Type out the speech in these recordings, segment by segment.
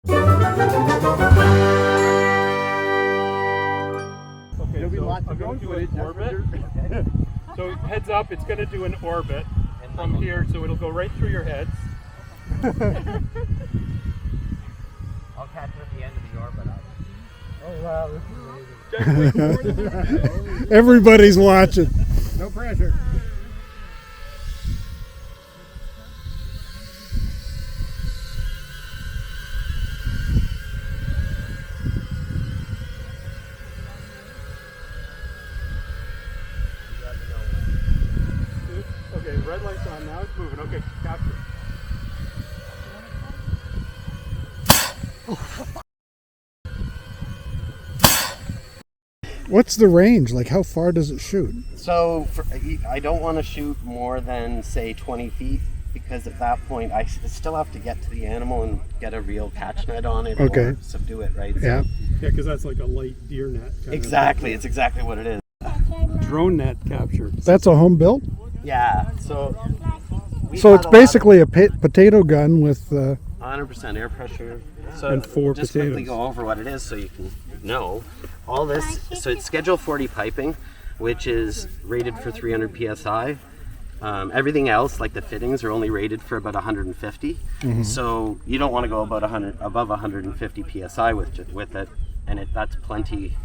Okay, so I'm going to do an orbit. So heads up, it's going to do an orbit from here, so it'll go right through your heads. I'll catch it at the end of the orbit. Oh wow, this is amazing. Everybody's watching. No pressure. Okay, red light's on now, it's moving. Okay, capture. What's the range? Like, how far does it shoot? So I don't want to shoot more than, say, 20 feet, because at that point I still have to get to the animal and get a real catch net on it or subdue it, right? Yeah. Yeah, because that's like a light deer net. Exactly, it's exactly what it is. Drone net capture. That's a home built? Yeah, so it's basically a potato gun with 100% air pressure. So and 4 just potatoes. quickly go over what it is so you can know. All this, so it's Schedule 40 piping, which is rated for 300 psi. Everything else, like the fittings, are only rated for about 150. Mm-hmm. So you don't want to go above 150 psi with it, and that's plenty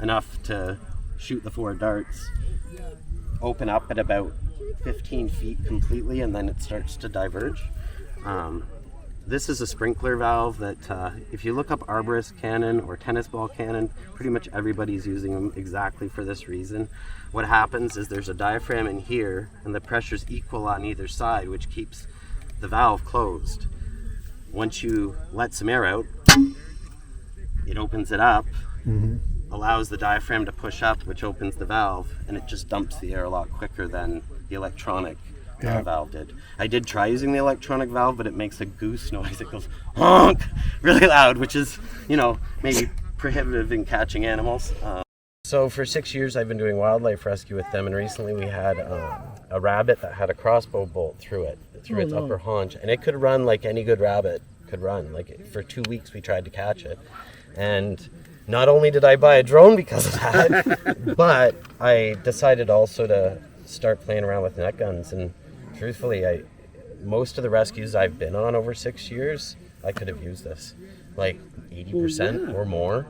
enough to shoot the 4 darts. Open up at about 15 feet completely, and then it starts to diverge. This is a sprinkler valve that if you look up arborist cannon or tennis ball cannon, pretty much everybody's using them exactly for this reason. What happens is there's a diaphragm in here and the pressure's equal on either side, which keeps the valve closed. Once you let some air out, it opens it up, allows the diaphragm to push up, which opens the valve, and it just dumps the air a lot quicker than the electronic valve did. I did try using the electronic valve, but it makes a goose noise. It goes honk really loud, which is, maybe prohibitive in catching animals. So for 6 years I've been doing wildlife rescue with them, and recently we had a rabbit that had a crossbow bolt through its upper haunch, and it could run like any good rabbit could run. Like for 2 weeks we tried to catch it, and not only did I buy a drone because of that, but I decided also to start playing around with net guns. And truthfully, most of the rescues I've been on over 6 years, I could have used this, like 80% or more.